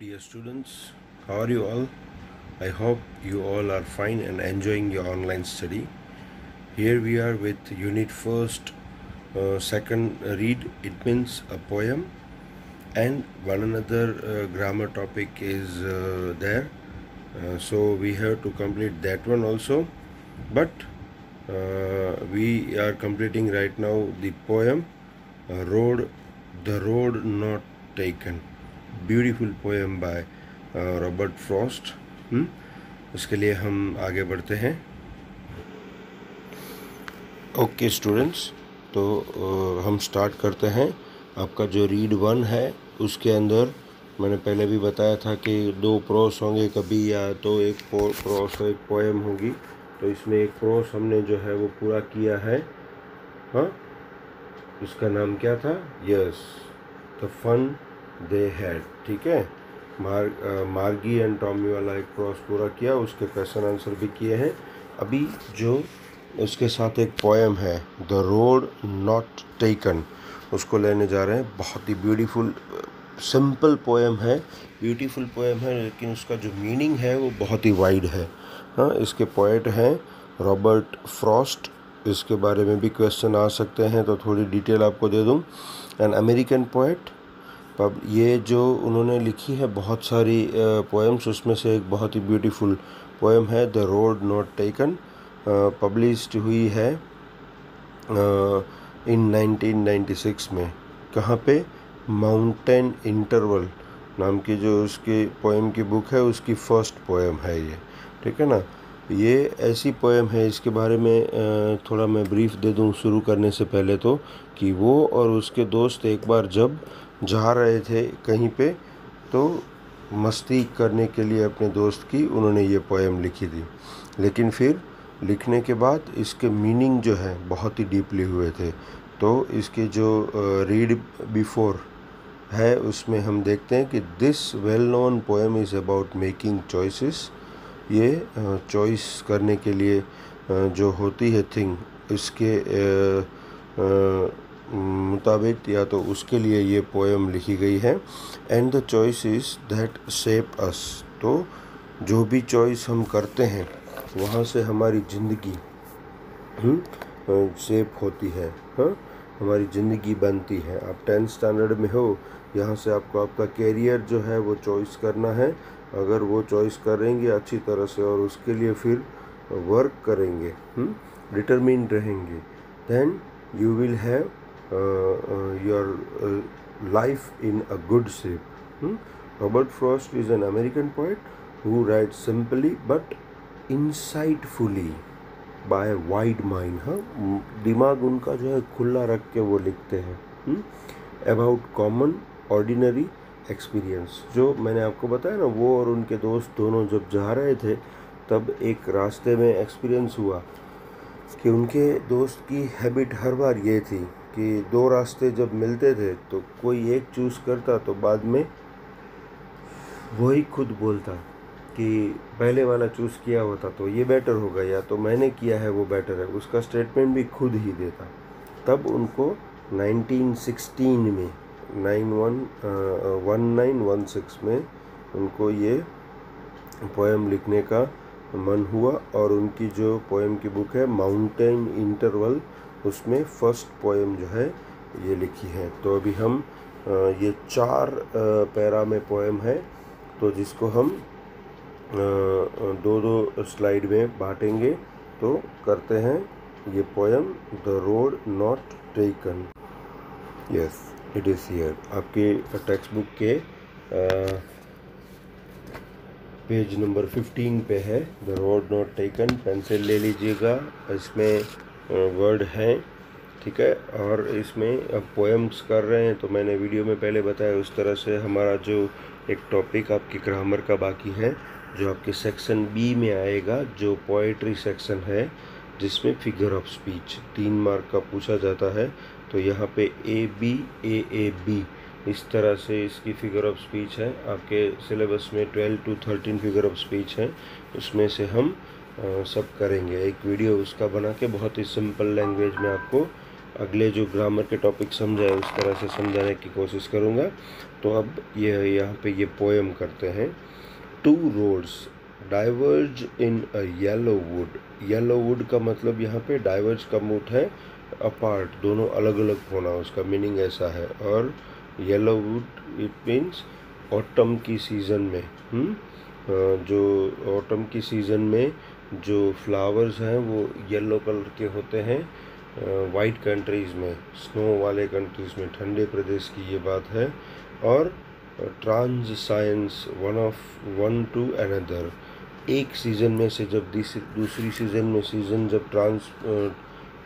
Dear students, how are you all? I hope you all are fine and enjoying your online study. Here we are with Unit First, second read. It means a poem, and one another grammar topic is there. So we have to complete that one also. But we are completing right now the poem "Road, the Road Not Taken." Beautiful poem by Robert Frost. उसके लिए हम आगे बढ़ते हैं। Okay students, तो हम start करते हैं। आपका जो रीड 1 है उसके अंदर मैंने पहले भी बताया था कि 2 प्रोस होंगे कभी, या तो एक प्रोस एक पोएम होगी। तो इसमें एक प्रोस हमने जो है वो पूरा किया है। हाँ, उसका नाम क्या था? Yes, the fun they had. ठीक है, मार्गी एंड टॉमी वाला एक प्रोस पूरा किया, उसके क्वेश्चन आंसर भी किए हैं। अभी जो उसके साथ एक पोएम है द रोड नॉट टेकन, उसको लेने जा रहे हैं। बहुत ही ब्यूटीफुल सिंपल पोएम है, ब्यूटीफुल पोएम है, लेकिन उसका जो मीनिंग है वो बहुत ही वाइड है। हाँ, इसके पोएट हैं रॉबर्ट फ्रॉस्ट। इसके बारे में भी क्वेश्चन आ सकते हैं, तो थोड़ी डिटेल आपको दे दूँ। N American poet. अब ये जो उन्होंने लिखी है बहुत सारी पोएम्स, उसमें से एक बहुत ही ब्यूटीफुल पोएम है the road not taken. Published हुई है इन 1996 में। कहाँ पे? माउंटेन इंटरवल नाम की जो उसकी पोएम की बुक है, उसकी फर्स्ट पोएम है ये। ठीक है ना, ये ऐसी पोएम है, इसके बारे में थोड़ा मैं ब्रीफ दे दूँ शुरू करने से पहले। तो कि वो और उसके दोस्त एक बार जब जा रहे थे कहीं पे, तो मस्ती करने के लिए अपने दोस्त की उन्होंने ये पोएम लिखी थी। लेकिन फिर लिखने के बाद इसके मीनिंग जो है बहुत ही डीपली हुए थे। तो इसके जो रीड बिफोर है उसमें हम देखते हैं कि this well known poem is about making choices. ये चॉइस करने के लिए जो होती है थिंग, इसके मुताबिक या तो उसके लिए ये पोएम लिखी गई है। And the choice is that shape us. तो जो भी चॉइस हम करते हैं वहाँ से हमारी ज़िंदगी शेप होती है। हाँ, हमारी ज़िंदगी बनती है। आप 10th स्टैंडर्ड में हो, यहाँ से आपको आपका कैरियर जो है वो चॉइस करना है। अगर वो चॉइस करेंगे अच्छी तरह से और उसके लिए फिर वर्क करेंगे, डिटरमिन्ड रहेंगे, then you will have your life in a good shape. Robert Frost is an American poet who write simply but insightfully by wide mind. हाँ, दिमाग उनका जो है खुला रख के वो लिखते हैं अबाउट कॉमन ऑर्डिनरी एक्सपीरियंस। जो मैंने आपको बताया ना, वो और उनके दोस्त दोनों जब जा रहे थे, तब एक रास्ते में एक्सपीरियंस हुआ कि उनके दोस्त की हैबिट हर बार ये थी कि 2 रास्ते जब मिलते थे तो कोई एक चूज़ करता, तो बाद में वही खुद बोलता कि पहले वाला चूज़ किया होता तो ये बेटर होगा, या तो मैंने किया है वो बेटर है। उसका स्टेटमेंट भी खुद ही देता। तब उनको 1916 में 1916 में उनको ये पोएम लिखने का मन हुआ, और उनकी जो पोएम की बुक है माउंटेन इंटरवल, उसमें फर्स्ट पोएम जो है ये लिखी है। तो अभी हम ये 4 पैरा में पोएम है, तो जिसको हम 2-2 स्लाइड में बांटेंगे। तो करते हैं ये poem the road not taken. Yes, it is here. आपके टेक्स्ट बुक के पेज नंबर 15 पे है the road not taken. Pencil ले लीजिएगा, इसमें वर्ड हैं। ठीक है, और इसमें अब पोएम्स कर रहे हैं, तो मैंने वीडियो में पहले बताया उस तरह से हमारा जो एक टॉपिक आपकी ग्रामर का बाकी है, जो आपके सेक्शन बी में आएगा, जो पोएट्री सेक्शन है, जिसमें फिगर ऑफ स्पीच 3 मार्क का पूछा जाता है। तो यहाँ पे ABAAB इस तरह से इसकी फिगर ऑफ स्पीच है। आपके सिलेबस में 12 to 13 फिगर ऑफ स्पीच है, उसमें से हम सब करेंगे। एक वीडियो उसका बना के बहुत ही सिंपल लैंग्वेज में आपको अगले जो ग्रामर के टॉपिक समझाए उस तरह से समझाने की कोशिश करूँगा। तो अब ये यहाँ पे ये पोएम करते हैं। To roads diverge in a yellow would. Yellow would का मतलब यहाँ पे डाइवर्ज का मूड है अपार्ट, दोनों अलग अलग होना, उसका मीनिंग ऐसा है। और yellow would it means autumn की सीज़न में, जो ऑटम की सीज़न में जो फ्लावर्स हैं वो येलो कलर के होते हैं। वाइट कंट्रीज़ में, स्नो वाले कंट्रीज़ में, ठंडे प्रदेश की ये बात है। और trans science one to another, एक सीज़न में से जब दूसरी सीज़न में सीज़न जब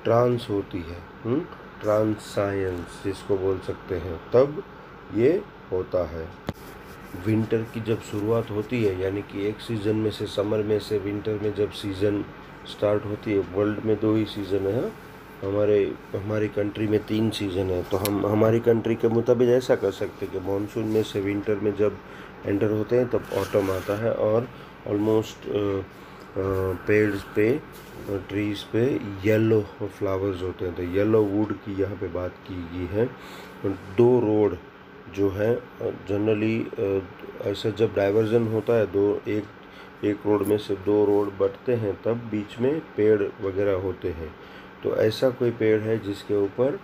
ट्रांस होती है, ट्रांस साइंस जिसको बोल सकते हैं, तब ये होता है। विंटर की जब शुरुआत होती है, यानी कि एक सीज़न में से, समर में से विंटर में जब सीज़न स्टार्ट होती है, वर्ल्ड में 2 ही सीज़न है, हमारी कंट्री में 3 सीज़न है। तो हम हमारी कंट्री के मुताबिक ऐसा कर सकते हैं कि मानसून में से विंटर में जब एंटर होते हैं तब ऑटम आता है, और ऑलमोस्ट पेड्स पे, ट्रीज़ पे येलो फ्लावर्स होते हैं। तो येलो वुड की यहाँ पे बात की गई है। 2 रोड जो है जनरली ऐसा जब डाइवर्जन होता है, एक रोड में से 2 रोड बटते हैं, तब बीच में पेड़ वगैरह होते हैं। तो ऐसा कोई पेड़ है जिसके ऊपर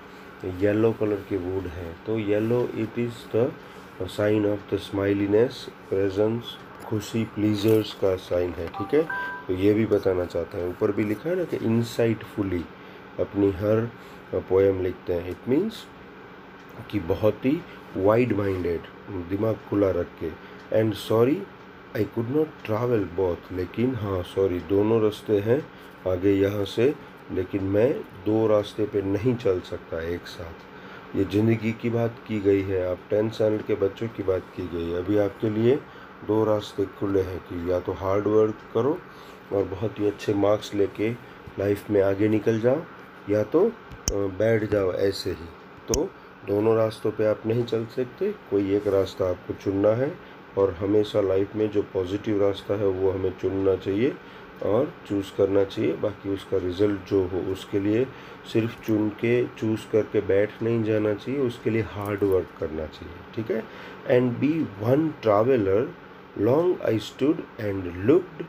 येलो कलर के वुड है। तो yellow it is the sign of the smiliness, presence, खुशी, प्लीजर्स का साइन है। ठीक है, तो ये भी बताना चाहता है। ऊपर भी लिखा है ना कि इनसाइटफुली अपनी हर पोएम लिखते हैं। इट मीन्स कि बहुत ही वाइड माइंडेड, दिमाग खुला रख के। And sorry I could not travel both, लेकिन हाँ सॉरी, दोनों रास्ते हैं आगे यहाँ से, लेकिन मैं 2 रास्ते पे नहीं चल सकता एक साथ। ये ज़िंदगी की बात की गई है, आप 10th स्टैंडर्ड के बच्चों की बात की गई है। अभी आपके लिए 2 रास्ते खुले हैं कि या तो हार्ड वर्क करो और बहुत ही अच्छे मार्क्स लेके लाइफ में आगे निकल जाओ, या तो बैठ जाओ ऐसे ही। तो दोनों रास्तों पे आप नहीं चल सकते, कोई एक रास्ता आपको चुनना है। और हमेशा लाइफ में जो पॉजिटिव रास्ता है वो हमें चुनना चाहिए और चूज़ करना चाहिए। बाकी उसका रिज़ल्ट जो हो उसके लिए सिर्फ चूज़ करके बैठ नहीं जाना चाहिए, उसके लिए हार्ड वर्क करना चाहिए। ठीक है। And be one traveller long I stood and looked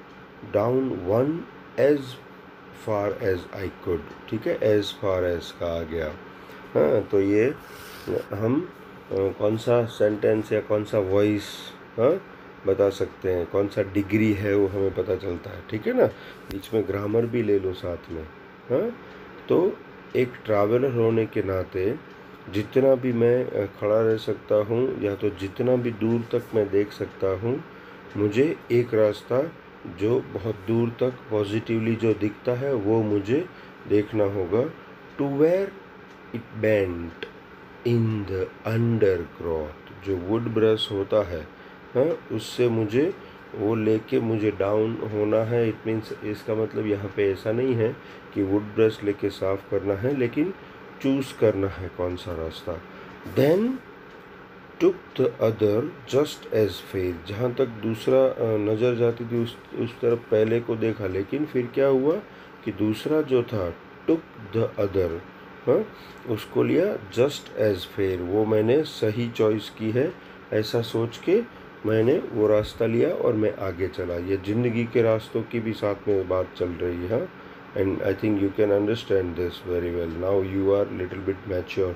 down one as far as I could. ठीक है, एज फार एज का आ गया। हाँ, तो ये हम कौन सा सेंटेंस या कौन सा वॉइस बता सकते हैं, कौन सा डिग्री है वो हमें पता चलता है। ठीक है ना, बीच में ग्रामर भी ले लो साथ में। हाँ, तो एक ट्रैवलर होने के नाते जितना भी मैं खड़ा रह सकता हूँ, या तो जितना भी दूर तक मैं देख सकता हूँ, मुझे एक रास्ता जो बहुत दूर तक पॉजिटिवली जो दिखता है वो मुझे देखना होगा। To where it bent in the undergrowth, जो वुड ब्रश होता है, हाँ, उससे मुझे वो लेके मुझे डाउन होना है। इट मीन्स, इसका मतलब यहाँ पे ऐसा नहीं है कि वुड ब्रश लेके साफ करना है, लेकिन चूज़ करना है कौन सा रास्ता। Then took the other just as fair, जहाँ तक दूसरा नज़र जाती थी उस तरफ पहले को देखा, लेकिन फिर क्या हुआ कि दूसरा जो था, टुक द अदर, हाँ, उसको लिया जस्ट एज फेयर, वो मैंने सही चॉइस की है ऐसा सोच के मैंने वो रास्ता लिया और मैं आगे चला। ये ज़िंदगी के रास्तों की भी साथ में बात चल रही है। And I think you can understand this very well. Now you are little bit mature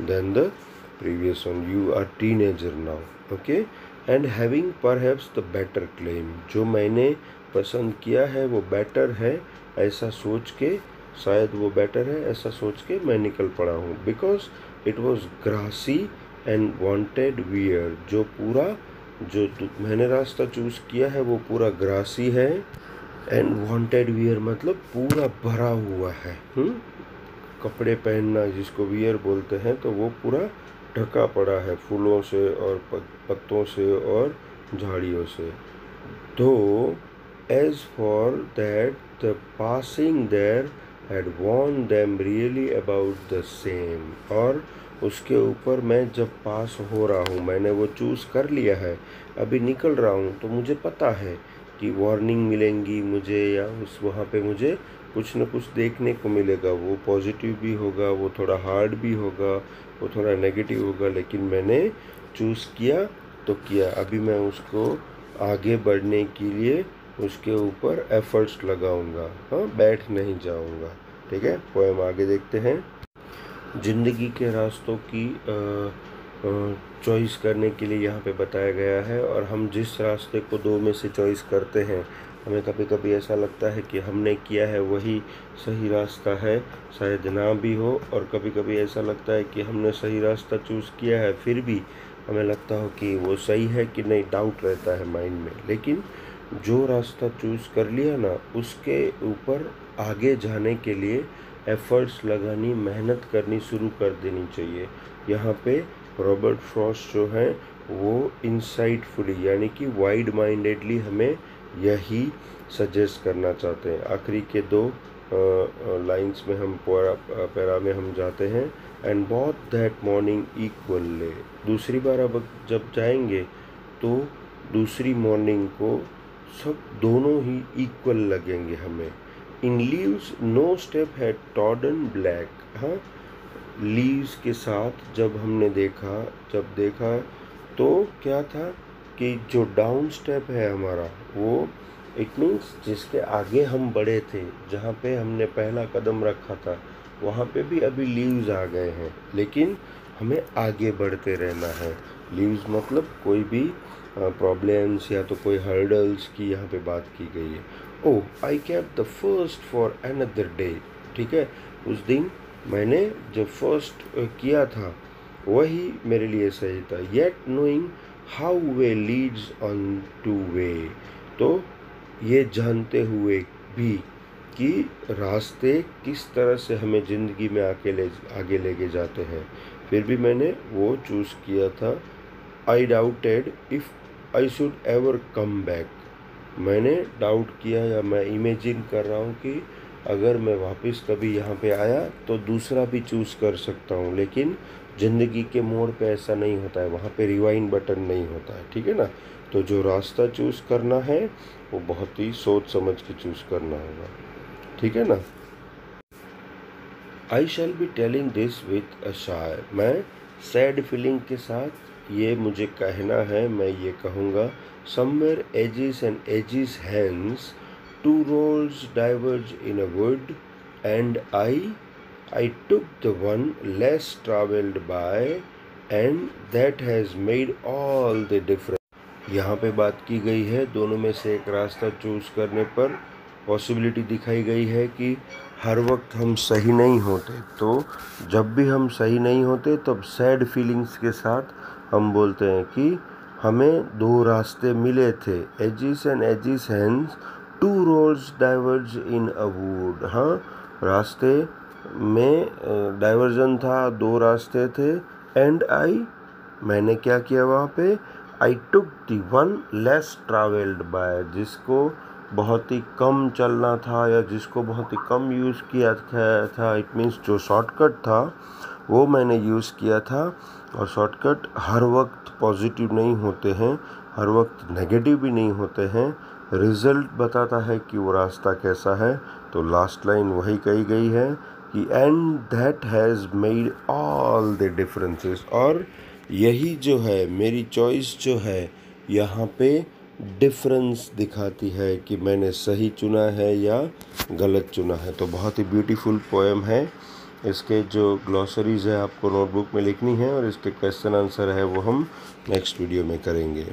than the previous one, you are teenager now, okay. And having perhaps the better claim, जो मैंने पसंद किया है वो बेटर है ऐसा सोच के, शायद वो बेटर है ऐसा सोच के मैं निकल पड़ा हूँ। Because it was grassy and wanted wear, जो पूरा जो मैंने रास्ता चूज़ किया है वो पूरा ग्रासी है। एंड वांटेड वियर मतलब पूरा भरा हुआ है। कपड़े पहनना जिसको वियर बोलते हैं, तो वो पूरा ढका पड़ा है फूलों से और पत्तों से और झाड़ियों से। तो as for that the passing there had warned them really about the same, और उसके ऊपर मैं जब पास हो रहा हूँ, मैंने वो चूज़ कर लिया है, अभी निकल रहा हूँ, तो मुझे पता है कि वार्निंग मिलेंगी मुझे, या उस वहाँ पे मुझे कुछ न कुछ देखने को मिलेगा। वो पॉजिटिव भी होगा, वो थोड़ा हार्ड भी होगा, वो थोड़ा नेगेटिव होगा, लेकिन मैंने चूज़ किया तो किया। अभी मैं उसको आगे बढ़ने के लिए उसके ऊपर एफर्ट्स लगाऊंगा, हाँ, बैठ नहीं जाऊंगा। ठीक है, पोएम आगे देखते हैं। ज़िंदगी के रास्तों की चॉइस करने के लिए यहाँ पे बताया गया है, और हम जिस रास्ते को दो में से चॉइस करते हैं, हमें कभी कभी ऐसा लगता है कि हमने किया है वही सही रास्ता है, शायद ना भी हो, और कभी कभी ऐसा लगता है कि हमने सही रास्ता चूज़ किया है, फिर भी हमें लगता हो कि वो सही है कि नहीं, डाउट रहता है माइंड में। लेकिन जो रास्ता चूज़ कर लिया ना, उसके ऊपर आगे जाने के लिए एफ़र्ट्स लगानी, मेहनत करनी शुरू कर देनी चाहिए। यहाँ पे रॉबर्ट फ्रॉस्ट जो हैं वो इंसाइटफुली यानी कि वाइड माइंडेडली हमें यही सजेस्ट करना चाहते हैं। आखिरी के दो लाइंस में हम पैरा में हम जाते हैं, and both that morning equally. दूसरी बार अब जब जाएंगे तो दूसरी मॉर्निंग को सब दोनों ही इक्वल लगेंगे हमें। In leaves no step had trodden black. हाँ, लीव्स के साथ जब हमने देखा तो क्या था कि जो डाउन स्टेप है हमारा, वो इट मीन्स जिसके आगे हम बढ़े थे, जहाँ पे हमने पहला कदम रखा था, वहाँ पे भी अभी लीव्स आ गए हैं, लेकिन हमें आगे बढ़ते रहना है। लीव्स मतलब कोई भी प्रॉब्लम्स या तो कोई हर्डल्स की यहाँ पे बात की गई है। Oh, I kept the first for another day. ठीक है, उस दिन मैंने जो फर्स्ट किया था वही मेरे लिए सही था। Yet knowing how way Leeds on two way. तो ये जानते हुए भी कि रास्ते किस तरह से हमें ज़िंदगी में आगे लेके जाते हैं, फिर भी मैंने वो चूज़ किया था। आई doubted if I should ever come back. मैंने डाउट किया, या मैं इमेजिन कर रहा हूँ कि अगर मैं वापस कभी यहाँ पे आया तो दूसरा भी चूज़ कर सकता हूँ, लेकिन ज़िंदगी के मोड़ पे ऐसा नहीं होता है, वहाँ पे रिवाइंड बटन नहीं होता है। ठीक है ना, तो जो रास्ता चूज़ करना है वो बहुत ही सोच समझ के चूज़ करना होगा। ठीक है ना। I shall be telling this with a sigh. मैं सैड फीलिंग के साथ ये मुझे कहना है, मैं ये कहूँगा। Somewhere ages and ages hence, two roads diverge in a wood, and I took the one less traveled by, and that has made all the difference। यहाँ पे बात की गई है दोनों में से एक रास्ता चूज़ करने पर पॉसिबिलिटी दिखाई गई है कि हर वक्त हम सही नहीं होते, तो जब भी हम सही नहीं होते तब सैड फीलिंग्स के साथ हम बोलते हैं कि हमें दो रास्ते मिले थे। Ages and ages hence, two roads diverge in a wood. हाँ, रास्ते में डाइवर्जन था, दो रास्ते थे। एंड मैंने क्या किया वहाँ पे, I took the one less traveled by, जिसको बहुत ही कम चलना था या जिसको बहुत ही कम यूज़ किया था, इट मीन्स जो शॉर्टकट था वो मैंने यूज़ किया था। और शॉर्टकट हर वक्त पॉजिटिव नहीं होते हैं, हर वक्त नेगेटिव भी नहीं होते हैं, रिज़ल्ट बताता है कि वो रास्ता कैसा है। तो लास्ट लाइन वही कही गई है कि and that has made all the differences. और यही जो है मेरी चॉइस जो है यहाँ पे डिफरेंस दिखाती है कि मैंने सही चुना है या गलत चुना है। तो बहुत ही ब्यूटीफुल पोएम है। इसके जो ग्लॉसरीज़ है आपको नोटबुक में लिखनी है, और इसके क्वेश्चन आंसर है वो हम नेक्स्ट वीडियो में करेंगे।